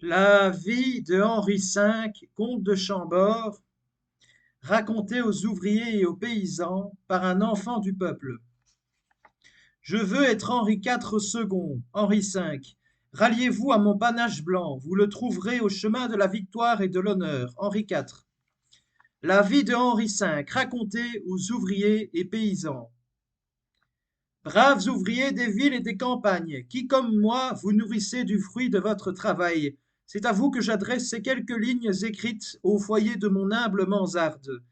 La vie de Henri V, comte de Chambord, racontée aux ouvriers et aux paysans par un enfant du peuple. Je veux être Henri IV second, Henri V. Ralliez-vous à mon panache blanc, vous le trouverez au chemin de la victoire et de l'honneur, Henri IV. La vie de Henri V, racontée aux ouvriers et paysans. Braves ouvriers des villes et des campagnes, qui comme moi vous nourrissez du fruit de votre travail, c'est à vous que j'adresse ces quelques lignes écrites au foyer de mon humble mansarde.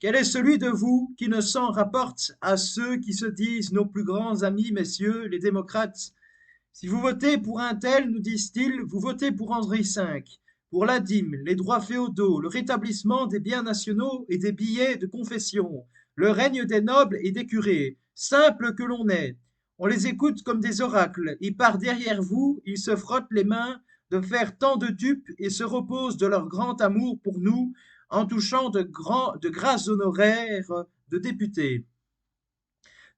Quel est celui de vous qui ne s'en rapporte à ceux qui se disent nos plus grands amis, messieurs, les démocrates? Si vous votez pour un tel, nous disent-ils, vous votez pour Henri V, pour la dîme, les droits féodaux, le rétablissement des biens nationaux et des billets de confession, le règne des nobles et des curés, simples que l'on est. On les écoute comme des oracles, et par derrière vous, ils se frottent les mains de faire tant de dupes et se reposent de leur grand amour pour nous en touchant de grâces honoraires de députés.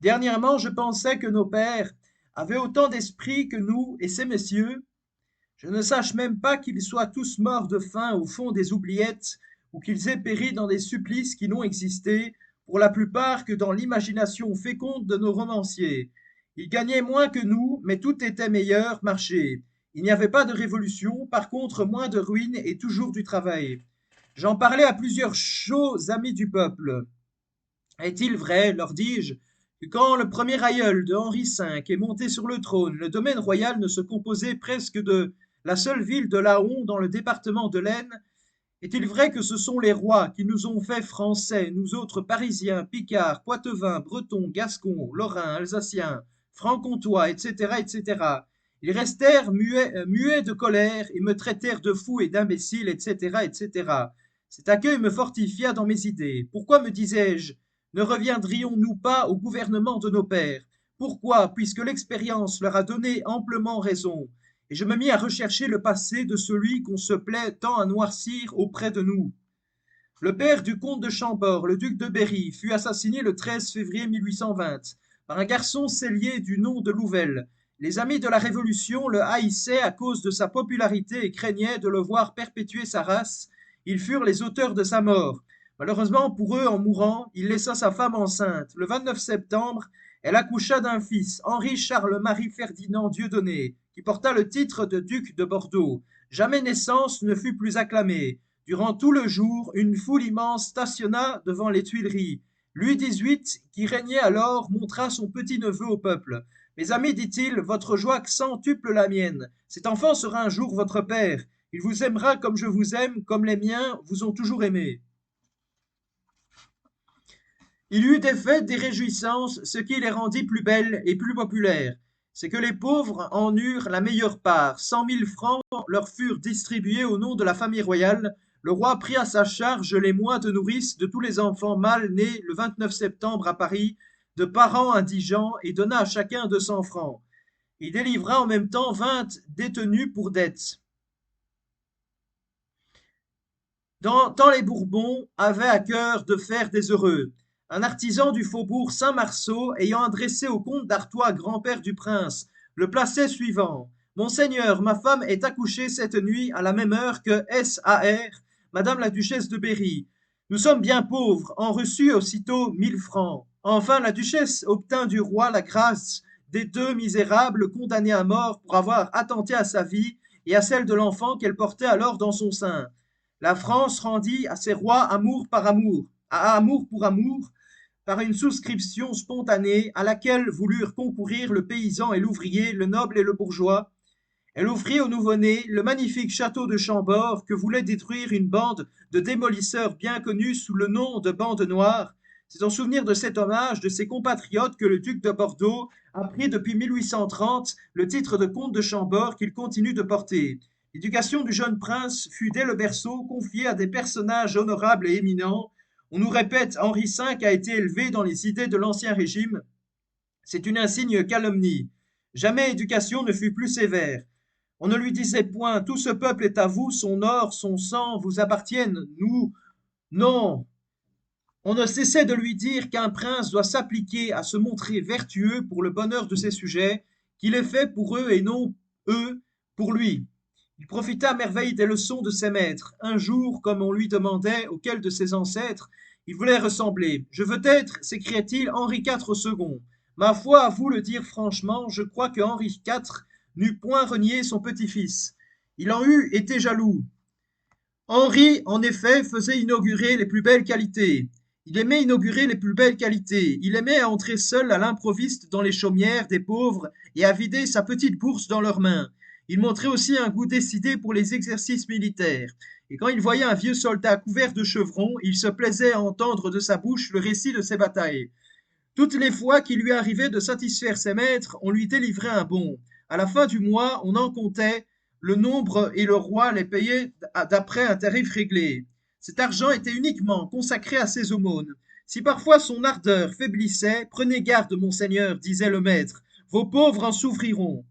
Dernièrement, je pensais que nos pères avaient autant d'esprit que nous et ces messieurs. Je ne sache même pas qu'ils soient tous morts de faim au fond des oubliettes ou qu'ils aient péri dans des supplices qui n'ont existé, pour la plupart, que dans l'imagination féconde de nos romanciers. Ils gagnaient moins que nous, mais tout était meilleur marché. Il n'y avait pas de révolution, par contre moins de ruines et toujours du travail. J'en parlais à plusieurs chauds amis du peuple. Est-il vrai, leur dis-je, que quand le premier aïeul de Henri V est monté sur le trône, le domaine royal ne se composait presque de la seule ville de Laon dans le département de l'Aisne? Est-il vrai que ce sont les rois qui nous ont fait français, nous autres parisiens, picards, poitevins, bretons, gascons, lorrains, alsaciens, francs-comtois, etc., etc. Ils restèrent muets de colère et me traitèrent de fou et d'imbécile, etc., etc. Cet accueil me fortifia dans mes idées. Pourquoi, me disais-je, ne reviendrions-nous pas au gouvernement de nos pères? Pourquoi, puisque l'expérience leur a donné amplement raison, et je me mis à rechercher le passé de celui qu'on se plaît tant à noircir auprès de nous. Le père du comte de Chambord, le duc de Berry, fut assassiné le 13 février 1820 par un garçon cellier du nom de Louvel. Les amis de la Révolution le haïssaient à cause de sa popularité et craignaient de le voir perpétuer sa race. Ils furent les auteurs de sa mort. Malheureusement pour eux, en mourant, il laissa sa femme enceinte. Le 29 septembre, elle accoucha d'un fils, Henri-Charles-Marie Ferdinand Dieudonné, qui porta le titre de duc de Bordeaux. Jamais naissance ne fut plus acclamée. Durant tout le jour, une foule immense stationna devant les Tuileries. Louis XVIII, qui régnait alors, montra son petit-neveu au peuple. Mes amis, dit-il, votre joie centuple la mienne. Cet enfant sera un jour votre père. Il vous aimera comme je vous aime, comme les miens vous ont toujours aimé. Il eut des fêtes, des réjouissances, ce qui les rendit plus belles et plus populaires. C'est que les pauvres en eurent la meilleure part. 100 000 francs leur furent distribués au nom de la famille royale. Le roi prit à sa charge les mois de nourrice de tous les enfants mâles nés le 29 septembre à Paris, de parents indigents, et donna à chacun 200 francs. Il délivra en même temps 20 détenus pour dettes. Tant les Bourbons avaient à cœur de faire des heureux. Un artisan du faubourg Saint-Marceau, ayant adressé au comte d'Artois, grand-père du prince, le placet suivant. Monseigneur, ma femme est accouchée cette nuit à la même heure que S.A.R., Madame la duchesse de Berry. Nous sommes bien pauvres, en reçut aussitôt 1 000 francs. Enfin, la duchesse obtint du roi la grâce des deux misérables condamnés à mort pour avoir attenté à sa vie et à celle de l'enfant qu'elle portait alors dans son sein. La France rendit à ses rois amour pour amour, par une souscription spontanée à laquelle voulurent concourir le paysan et l'ouvrier, le noble et le bourgeois. Elle offrit au nouveau-né le magnifique château de Chambord que voulait détruire une bande de démolisseurs bien connus sous le nom de Bande Noire. C'est en souvenir de cet hommage de ses compatriotes que le duc de Bordeaux a pris depuis 1830 le titre de comte de Chambord qu'il continue de porter. L'éducation du jeune prince fut dès le berceau confiée à des personnages honorables et éminents. On nous répète Henri V a été élevé dans les idées de l'Ancien Régime. C'est une insigne calomnie. Jamais éducation ne fut plus sévère. On ne lui disait point tout ce peuple est à vous, son or, son sang vous appartiennent, nous. Non. On ne cessait de lui dire qu'un prince doit s'appliquer à se montrer vertueux pour le bonheur de ses sujets, qu'il est fait pour eux et non eux pour lui. Il profita à merveille des leçons de ses maîtres. Un jour, comme on lui demandait auquel de ses ancêtres il voulait ressembler. Je veux être, s'écriait-il, Henri IV II. Ma foi, à vous le dire franchement, je crois que Henri IV n'eût point renié son petit-fils. Il en eût été jaloux. Henri, en effet, faisait inaugurer les plus belles qualités. Il aimait inaugurer les plus belles qualités. Il aimait à entrer seul à l'improviste dans les chaumières des pauvres et à vider sa petite bourse dans leurs mains. Il montrait aussi un goût décidé pour les exercices militaires. Et quand il voyait un vieux soldat couvert de chevrons, il se plaisait à entendre de sa bouche le récit de ses batailles. Toutes les fois qu'il lui arrivait de satisfaire ses maîtres, on lui délivrait un bon. À la fin du mois, on en comptait le nombre et le roi les payait d'après un tarif réglé. Cet argent était uniquement consacré à ses aumônes. Si parfois son ardeur faiblissait, prenez garde, monseigneur, disait le maître, vos pauvres en souffriront.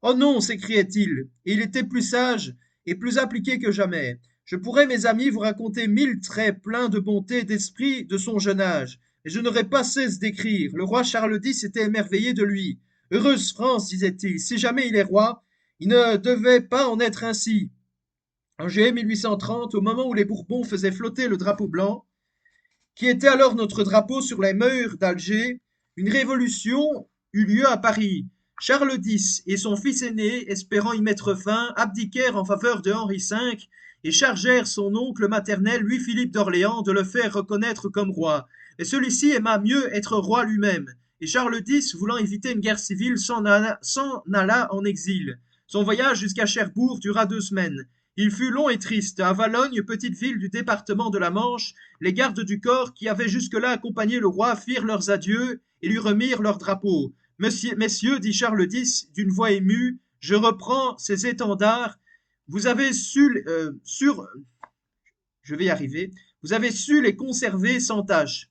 Oh non, s'écriait-il, et il était plus sage et plus appliqué que jamais. Je pourrais, mes amis, vous raconter 1000 traits pleins de bonté et d'esprit de son jeune âge, et je n'aurais pas cesse d'écrire. Le roi Charles X était émerveillé de lui. Heureuse France, disait-il, si jamais il est roi, il ne devait pas en être ainsi. En juillet 1830, au moment où les Bourbons faisaient flotter le drapeau blanc, qui était alors notre drapeau sur les murs d'Alger, une révolution eut lieu à Paris. Charles X et son fils aîné, espérant y mettre fin, abdiquèrent en faveur de Henri V et chargèrent son oncle maternel, Louis-Philippe d'Orléans, de le faire reconnaître comme roi. Et celui-ci aima mieux être roi lui-même. Et Charles X, voulant éviter une guerre civile, s'en alla en exil. Son voyage jusqu'à Cherbourg dura 2 semaines. Il fut long et triste. À Valognes, petite ville du département de la Manche, les gardes du corps qui avaient jusque-là accompagné le roi firent leurs adieux et lui remirent leur drapeau. Messieurs, dit Charles X d'une voix émue, je reprends ces étendards. Vous avez je vais y arriver. Vous avez su les conserver sans tâche.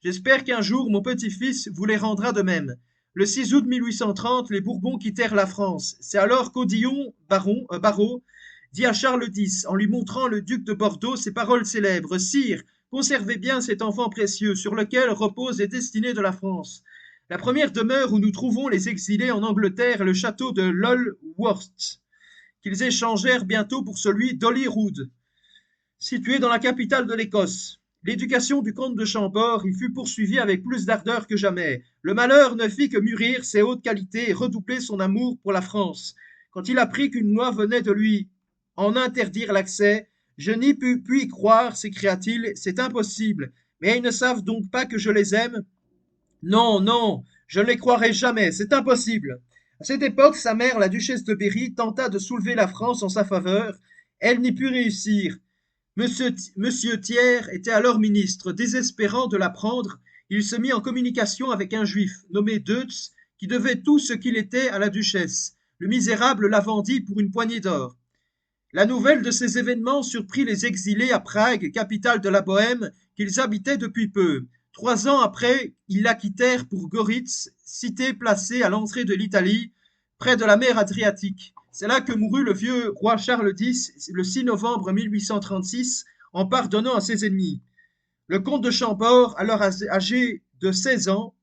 J'espère qu'un jour mon petit-fils vous les rendra de même. Le 6 août 1830, les Bourbons quittèrent la France. C'est alors qu'Odillon, Barreau, dit à Charles X, en lui montrant le duc de Bordeaux, ces paroles célèbres. Sire, conservez bien cet enfant précieux sur lequel reposent les destinées de la France. La première demeure où nous trouvons les exilés en Angleterre est le château de Lulworth, qu'ils échangèrent bientôt pour celui d'Holyrood, situé dans la capitale de l'Écosse. L'éducation du comte de Chambord y fut poursuivie avec plus d'ardeur que jamais. Le malheur ne fit que mûrir ses hautes qualités et redoubler son amour pour la France. Quand il apprit qu'une loi venait de lui en interdire l'accès, je n'y puis y croire, s'écria-t-il, c'est impossible. Mais ils ne savent donc pas que je les aime. Non, non, je ne les croirai jamais, c'est impossible. À cette époque, sa mère, la duchesse de Berry, tenta de soulever la France en sa faveur. Elle n'y put réussir. Monsieur Thiers était alors ministre. Désespérant de l'apprendre, il se mit en communication avec un juif nommé Deutz, qui devait tout ce qu'il était à la duchesse. Le misérable la vendit pour une poignée d'or. La nouvelle de ces événements surprit les exilés à Prague, capitale de la Bohême, qu'ils habitaient depuis peu. 3 ans après, ils la quittèrent pour Goritz, cité placée à l'entrée de l'Italie, près de la mer Adriatique. C'est là que mourut le vieux roi Charles X le 6 novembre 1836 en pardonnant à ses ennemis. Le comte de Chambord, alors âgé de 16 ans,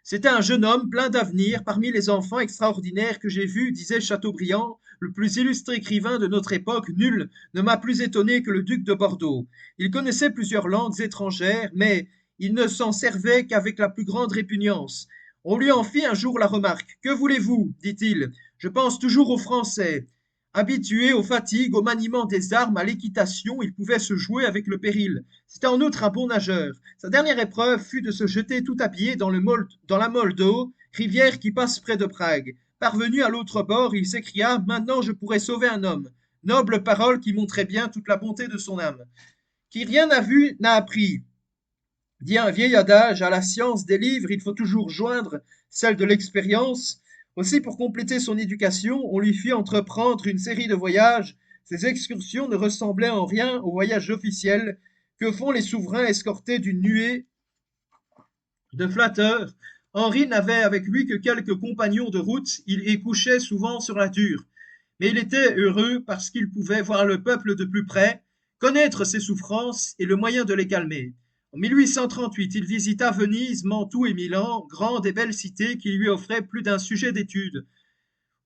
c'était un jeune homme plein d'avenir parmi les enfants extraordinaires que j'ai vus, disait Chateaubriand, le plus illustre écrivain de notre époque. Nul ne m'a plus étonné que le duc de Bordeaux. Il connaissait plusieurs langues étrangères, mais il ne s'en servait qu'avec la plus grande répugnance. On lui en fit un jour la remarque. Que voulez-vous, dit-il. Je pense toujours aux Français. Habitué aux fatigues, au maniement des armes, à l'équitation, il pouvait se jouer avec le péril. C'était en outre un bon nageur. Sa dernière épreuve fut de se jeter tout à pied dans la Moldau, rivière qui passe près de Prague. Parvenu à l'autre bord, il s'écria: Maintenant je pourrais sauver un homme. Noble parole qui montrait bien toute la bonté de son âme. Qui rien n'a vu n'a appris. Dit un vieil adage, à la science des livres, il faut toujours joindre celle de l'expérience. Aussi, pour compléter son éducation, on lui fit entreprendre une série de voyages. Ces excursions ne ressemblaient en rien aux voyages officiels que font les souverains escortés d'une nuée de flatteurs. Henri n'avait avec lui que quelques compagnons de route, il y couchait souvent sur la dure. Mais il était heureux parce qu'il pouvait voir le peuple de plus près, connaître ses souffrances et le moyen de les calmer. En 1838, il visita Venise, Mantoue et Milan, grandes et belles cités qui lui offraient plus d'un sujet d'étude.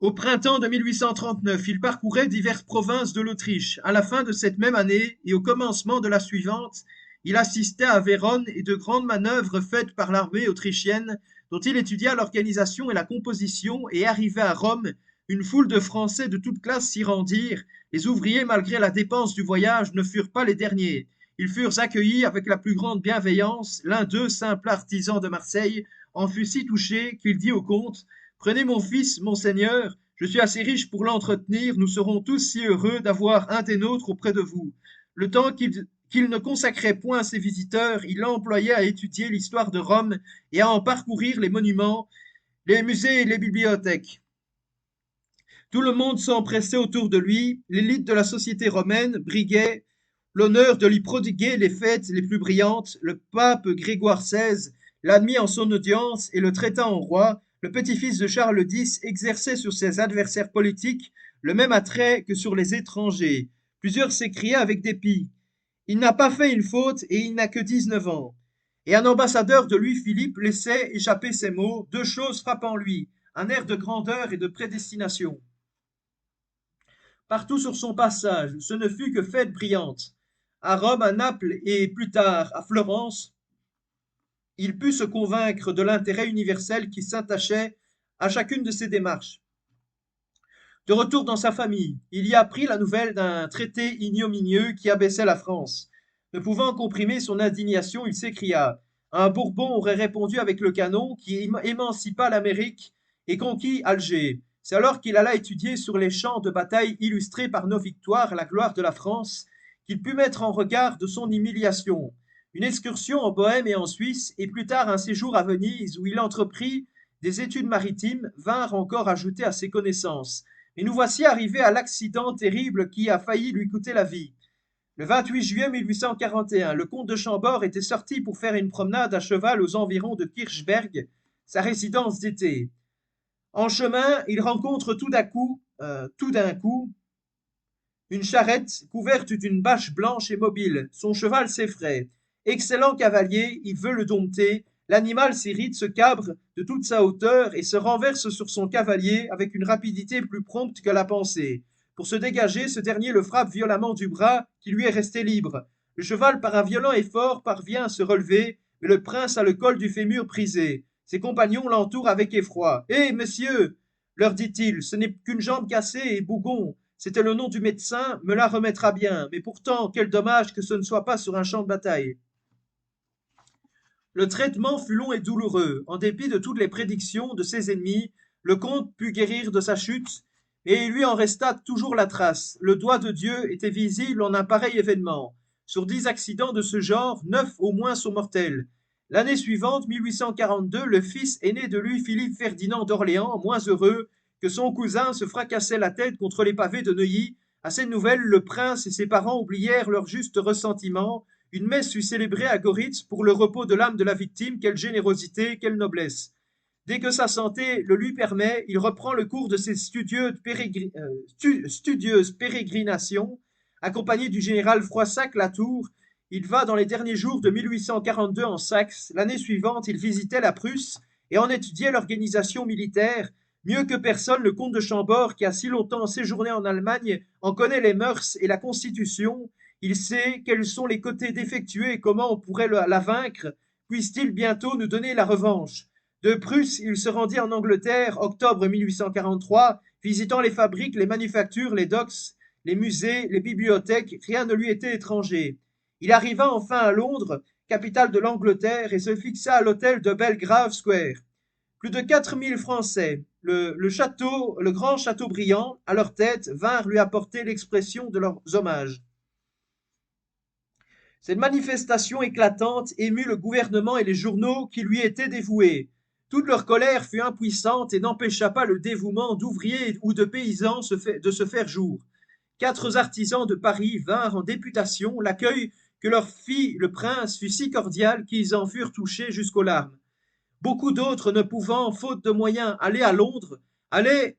Au printemps de 1839, il parcourait diverses provinces de l'Autriche. À la fin de cette même année et au commencement de la suivante, il assistait à Vérone et de grandes manœuvres faites par l'armée autrichienne, dont il étudia l'organisation et la composition, et arrivé à Rome, une foule de Français de toutes classes s'y rendirent. Les ouvriers, malgré la dépense du voyage, ne furent pas les derniers. Ils furent accueillis avec la plus grande bienveillance. L'un d'eux, simple artisan de Marseille, en fut si touché qu'il dit au comte: Prenez mon fils, monseigneur, je suis assez riche pour l'entretenir, nous serons tous si heureux d'avoir un des nôtres auprès de vous. Le temps qu'il ne consacrait point à ses visiteurs, il l'employait à étudier l'histoire de Rome et à en parcourir les monuments, les musées et les bibliothèques. Tout le monde s'empressait autour de lui, l'élite de la société romaine briguait l'honneur de lui prodiguer les fêtes les plus brillantes. Le pape Grégoire XVI l'admit en son audience et le traita en roi. Le petit-fils de Charles X exerçait sur ses adversaires politiques le même attrait que sur les étrangers. Plusieurs s'écriaient avec dépit: Il n'a pas fait une faute et il n'a que 19 ans. Et un ambassadeur de Louis-Philippe laissait échapper ces mots: deux choses frappent en lui, un air de grandeur et de prédestination. Partout sur son passage, ce ne fut que fêtes brillantes. À Rome, à Naples et plus tard à Florence, il put se convaincre de l'intérêt universel qui s'attachait à chacune de ses démarches. De retour dans sa famille, il y apprit la nouvelle d'un traité ignominieux qui abaissait la France. Ne pouvant comprimer son indignation, il s'écria: Un Bourbon aurait répondu avec le canon qui émancipa l'Amérique et conquit Alger. C'est alors qu'il alla étudier sur les champs de bataille illustrés par nos victoires la gloire de la France, qu'il put mettre en regard de son humiliation. Une excursion en Bohême et en Suisse, et plus tard un séjour à Venise où il entreprit des études maritimes, vinrent encore ajouter à ses connaissances. Et nous voici arrivés à l'accident terrible qui a failli lui coûter la vie. Le 28 juillet 1841, le comte de Chambord était sorti pour faire une promenade à cheval aux environs de Kirchberg, sa résidence d'été. En chemin, il rencontre tout d'un coup, une charrette couverte d'une bâche blanche et mobile. Son cheval s'effraie. Excellent cavalier, il veut le dompter. L'animal s'irrite, se cabre de toute sa hauteur et se renverse sur son cavalier avec une rapidité plus prompte que la pensée. Pour se dégager, ce dernier le frappe violemment du bras qui lui est resté libre. Le cheval, par un violent effort, parvient à se relever, mais le prince a le col du fémur brisé. Ses compagnons l'entourent avec effroi. Hé, messieurs, leur dit-il, ce n'est qu'une jambe cassée et bougon. C'était le nom du médecin, me la remettra bien. Mais pourtant, quel dommage que ce ne soit pas sur un champ de bataille. Le traitement fut long et douloureux. En dépit de toutes les prédictions de ses ennemis, le comte put guérir de sa chute, et il lui en resta toujours la trace. Le doigt de Dieu était visible en un pareil événement. Sur 10 accidents de ce genre, 9 au moins sont mortels. L'année suivante, 1842, le fils aîné de lui, Philippe Ferdinand d'Orléans, moins heureux que son cousin, se fracassait la tête contre les pavés de Neuilly. À cette nouvelle, le prince et ses parents oublièrent leur juste ressentiment. Une messe fut célébrée à Goritz pour le repos de l'âme de la victime. Quelle générosité, quelle noblesse! Dès que sa santé le lui permet, il reprend le cours de ses studieuses pérégrinations. Accompagné du général Froissac-Latour, il va dans les derniers jours de 1842 en Saxe. L'année suivante, il visitait la Prusse et en étudiait l'organisation militaire. Mieux que personne, le comte de Chambord, qui a si longtemps séjourné en Allemagne, en connaît les mœurs et la constitution. Il sait quels sont les côtés défectueux et comment on pourrait la vaincre. Puisse-t-il bientôt nous donner la revanche? De Prusse, il se rendit en Angleterre, octobre 1843, visitant les fabriques, les manufactures, les docks, les musées, les bibliothèques. Rien ne lui était étranger. Il arriva enfin à Londres, capitale de l'Angleterre, et se fixa à l'hôtel de Belgrave Square. Plus de 4000 Français, le grand château brillant, à leur tête, vinrent lui apporter l'expression de leurs hommages. Cette manifestation éclatante émut le gouvernement et les journaux qui lui étaient dévoués. Toute leur colère fut impuissante et n'empêcha pas le dévouement d'ouvriers ou de paysans de se faire jour. 4 artisans de Paris vinrent en députation. L'accueil que leur fit le prince fut si cordial qu'ils en furent touchés jusqu'aux larmes. Beaucoup d'autres, ne pouvant, faute de moyens, aller à Londres, avaient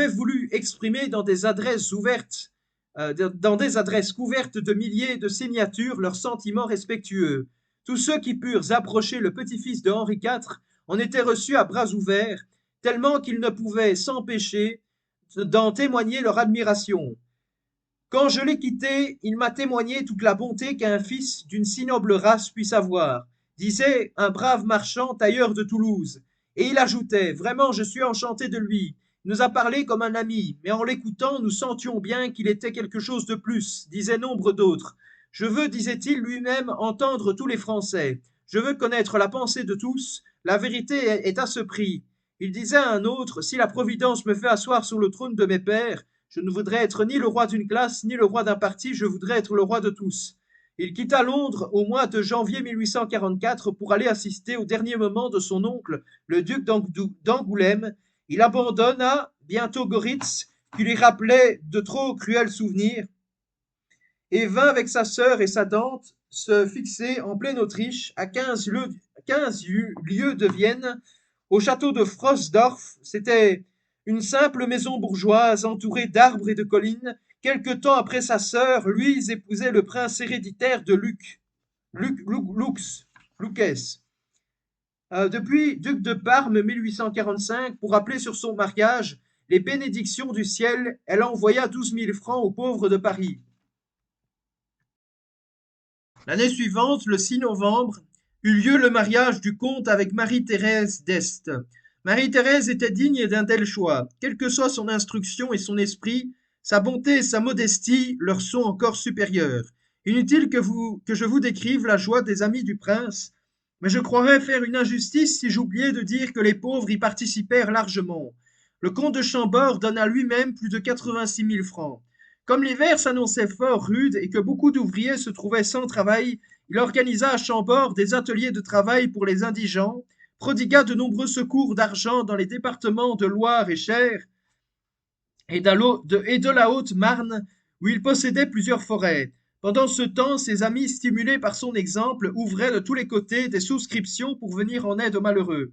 voulu exprimer dans des adresses couvertes de milliers de signatures leurs sentiments respectueux. Tous ceux qui purent approcher le petit-fils de Henri IV en étaient reçus à bras ouverts, tellement qu'ils ne pouvaient s'empêcher d'en témoigner leur admiration. Quand je l'ai quitté, il m'a témoigné toute la bonté qu'un fils d'une si noble race puisse avoir, disait un brave marchand tailleur de Toulouse. Et il ajoutait, vraiment, je suis enchanté de lui. Il nous a parlé comme un ami, mais en l'écoutant, nous sentions bien qu'il était quelque chose de plus, disaient nombre d'autres. Je veux, disait-il lui-même, entendre tous les Français. Je veux connaître la pensée de tous. La vérité est à ce prix. Il disait à un autre, si la Providence me fait asseoir sur le trône de mes pères, je ne voudrais être ni le roi d'une classe, ni le roi d'un parti, je voudrais être le roi de tous. Il quitta Londres au mois de janvier 1844 pour aller assister au dernier moment de son oncle, le duc d'Angoulême. Il abandonna bientôt Goritz, qui lui rappelait de trop cruels souvenirs, et vint avec sa sœur et sa tante se fixer en pleine Autriche, à 15 lieues de Vienne, au château de Frosdorf. C'était une simple maison bourgeoise entourée d'arbres et de collines. Quelque temps après sa sœur, Louise épousait le prince héréditaire de Lucques. Depuis duc de Parme 1845, pour rappeler sur son mariage les bénédictions du ciel, elle envoya 12 000 francs aux pauvres de Paris. L'année suivante, le 6 novembre, eut lieu le mariage du comte avec Marie-Thérèse d'Este. Marie-Thérèse était digne d'un tel choix. Quelle que soit son instruction et son esprit, sa bonté et sa modestie leur sont encore supérieures. Inutile que je vous décrive la joie des amis du prince, mais je croirais faire une injustice si j'oubliais de dire que les pauvres y participèrent largement. Le comte de Chambord donna lui-même plus de 86 000 francs. Comme l'hiver s'annonçait fort rude et que beaucoup d'ouvriers se trouvaient sans travail, il organisa à Chambord des ateliers de travail pour les indigents, prodigua de nombreux secours d'argent dans les départements de Loire et Cher et de la Haute-Marne, où il possédait plusieurs forêts. Pendant ce temps, ses amis, stimulés par son exemple, ouvraient de tous les côtés des souscriptions pour venir en aide aux malheureux.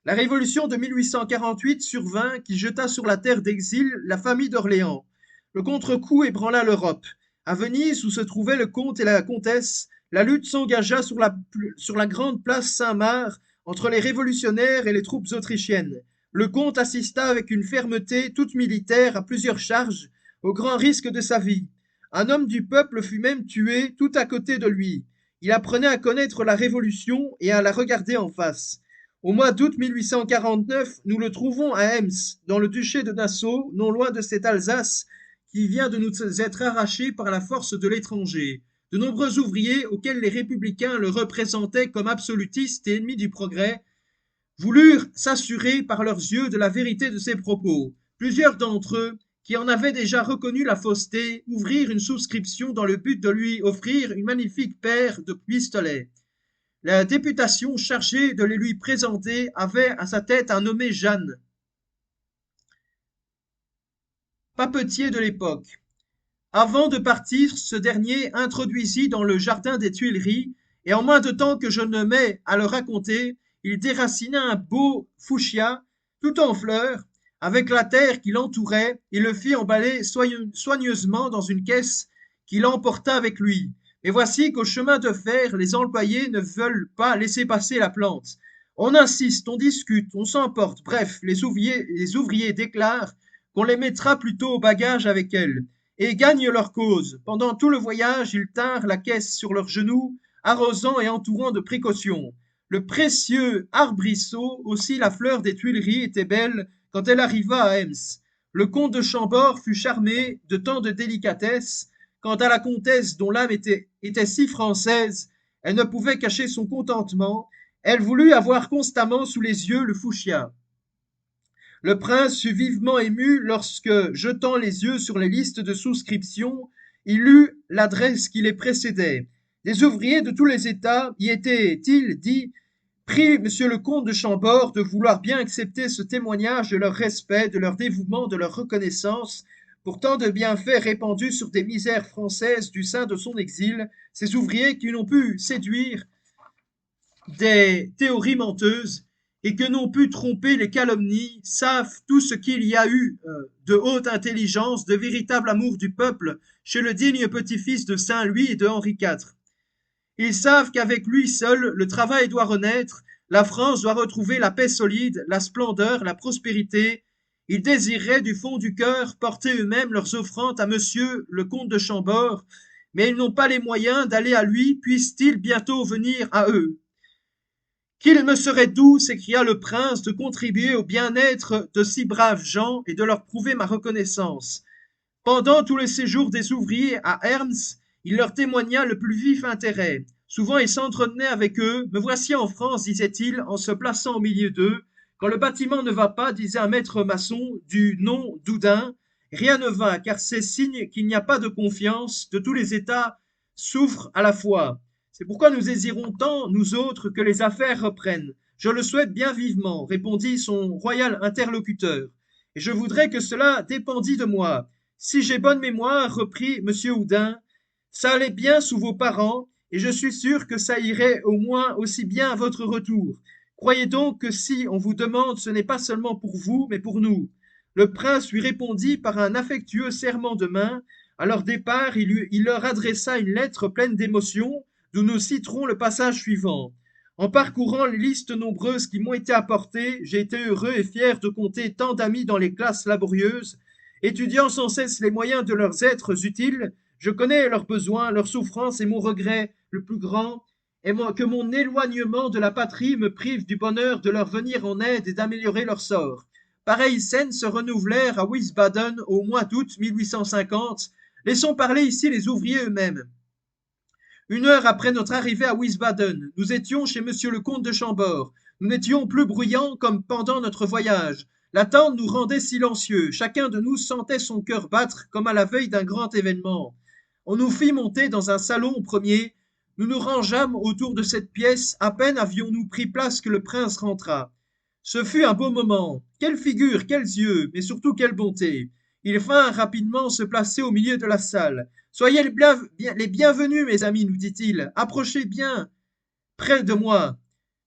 La révolution de 1848 survint qui jeta sur la terre d'exil la famille d'Orléans. Le contre-coup ébranla l'Europe. À Venise, où se trouvaient le comte et la comtesse, la lutte s'engagea sur la grande place Saint-Marc entre les révolutionnaires et les troupes autrichiennes. Le comte assista avec une fermeté toute militaire à plusieurs charges, au grand risque de sa vie. Un homme du peuple fut même tué tout à côté de lui. Il apprenait à connaître la Révolution et à la regarder en face. Au mois d'août 1849, nous le trouvons à Ems, dans le duché de Nassau, non loin de cette Alsace qui vient de nous être arrachée par la force de l'étranger. De nombreux ouvriers, auxquels les républicains le représentaient comme absolutiste et ennemi du progrès, voulurent s'assurer par leurs yeux de la vérité de ses propos. Plusieurs d'entre eux, qui en avaient déjà reconnu la fausseté, ouvrirent une souscription dans le but de lui offrir une magnifique paire de pistolets. La députation chargée de les lui présenter avait à sa tête un nommé Jeanne, papetier de l'époque. Avant de partir, ce dernier introduisit dans le jardin des Tuileries, et en moins de temps que je ne mets à le raconter, il déracina un beau fuchsia, tout en fleurs, avec la terre qui l'entourait, et le fit emballer soigneusement dans une caisse qu'il emporta avec lui. Mais voici qu'au chemin de fer, les employés ne veulent pas laisser passer la plante. On insiste, on discute, on s'emporte, bref, les ouvriers déclarent qu'on les mettra plutôt au bagage avec elle et gagnent leur cause. Pendant tout le voyage, ils tinrent la caisse sur leurs genoux, arrosant et entourant de précautions. Le précieux arbrisseau, aussi la fleur des Tuileries, était belle quand elle arriva à Ems. Le comte de Chambord fut charmé de tant de délicatesse. Quant à la comtesse, dont l'âme était si française, elle ne pouvait cacher son contentement. Elle voulut avoir constamment sous les yeux le fuchsia. Le prince fut vivement ému lorsque, jetant les yeux sur les listes de souscription, il lut l'adresse qui les précédait. Des ouvriers de tous les États y étaient-ils dit prie monsieur le comte de Chambord de vouloir bien accepter ce témoignage de leur respect, de leur dévouement, de leur reconnaissance pour tant de bienfaits répandus sur des misères françaises du sein de son exil, ces ouvriers qui n'ont pu séduire des théories menteuses et que n'ont pu tromper les calomnies, savent tout ce qu'il y a eu de haute intelligence, de véritable amour du peuple chez le digne petit-fils de Saint-Louis et de Henri IV. Ils savent qu'avec lui seul, le travail doit renaître, la France doit retrouver la paix solide, la splendeur, la prospérité. Ils désireraient du fond du cœur porter eux-mêmes leurs offrandes à monsieur le comte de Chambord, mais ils n'ont pas les moyens d'aller à lui, puisse-t-il bientôt venir à eux. Qu'il me serait doux, s'écria le prince, de contribuer au bien-être de si braves gens et de leur prouver ma reconnaissance. Pendant tout le séjour des ouvriers à Herms, il leur témoigna le plus vif intérêt. Souvent il s'entretenait avec eux. Me voici en France, disait-il, en se plaçant au milieu d'eux. Quand le bâtiment ne va pas, disait un maître maçon du nom d'Oudin, rien ne va, car c'est signe qu'il n'y a pas de confiance, de tous les États souffrent à la fois. C'est pourquoi nous désirons tant, nous autres, que les affaires reprennent. Je le souhaite bien vivement, répondit son royal interlocuteur, et je voudrais que cela dépendît de moi. Si j'ai bonne mémoire, reprit monsieur Houdin, ça allait bien sous vos parents, et je suis sûr que ça irait au moins aussi bien à votre retour. Croyez donc que si on vous demande, ce n'est pas seulement pour vous, mais pour nous. Le prince lui répondit par un affectueux serrement de main. À leur départ, il leur adressa une lettre pleine d'émotion, d'où nous citerons le passage suivant. En parcourant les listes nombreuses qui m'ont été apportées, j'ai été heureux et fier de compter tant d'amis dans les classes laborieuses, étudiant sans cesse les moyens de leurs êtres utiles. Je connais leurs besoins, leurs souffrances, et mon regret le plus grand est que mon éloignement de la patrie me prive du bonheur de leur venir en aide et d'améliorer leur sort. Pareilles scènes se renouvelèrent à Wiesbaden au mois d'août 1850. Laissons parler ici les ouvriers eux-mêmes. Une heure après notre arrivée à Wiesbaden, nous étions chez monsieur le comte de Chambord. Nous n'étions plus bruyants comme pendant notre voyage. L'attente nous rendait silencieux. Chacun de nous sentait son cœur battre comme à la veille d'un grand événement. On nous fit monter dans un salon au premier. Nous nous rangeâmes autour de cette pièce. À peine avions-nous pris place que le prince rentra. Ce fut un beau moment. Quelle figure, quels yeux, mais surtout quelle bonté. Il vint rapidement se placer au milieu de la salle. Soyez les bienvenus, mes amis, nous dit-il. Approchez bien près de moi.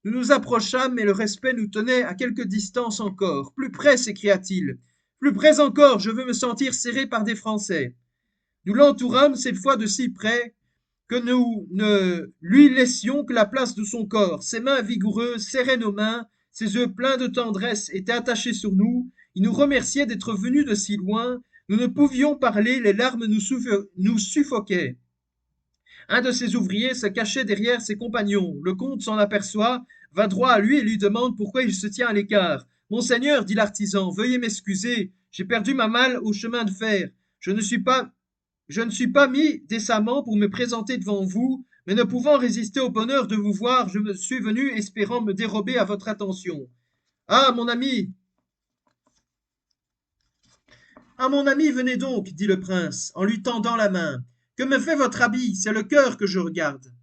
Nous nous approchâmes, mais le respect nous tenait à quelque distance encore. Plus près, s'écria-t-il. Plus près encore, je veux me sentir serré par des Français. Nous l'entourâmes cette fois de si près que nous ne lui laissions que la place de son corps. Ses mains vigoureuses serraient nos mains, ses yeux pleins de tendresse étaient attachés sur nous. Il nous remerciait d'être venus de si loin. Nous ne pouvions parler, les larmes nous suffoquaient. Un de ses ouvriers se cachait derrière ses compagnons. Le comte s'en aperçoit, va droit à lui et lui demande pourquoi il se tient à l'écart. Monseigneur, dit l'artisan, veuillez m'excuser, j'ai perdu ma malle au chemin de fer. Je ne suis pas mis décemment pour me présenter devant vous, mais ne pouvant résister au bonheur de vous voir, je me suis venu espérant me dérober à votre attention. Ah, mon ami, venez donc, dit le prince, en lui tendant la main. Que me fait votre habit? C'est le cœur que je regarde.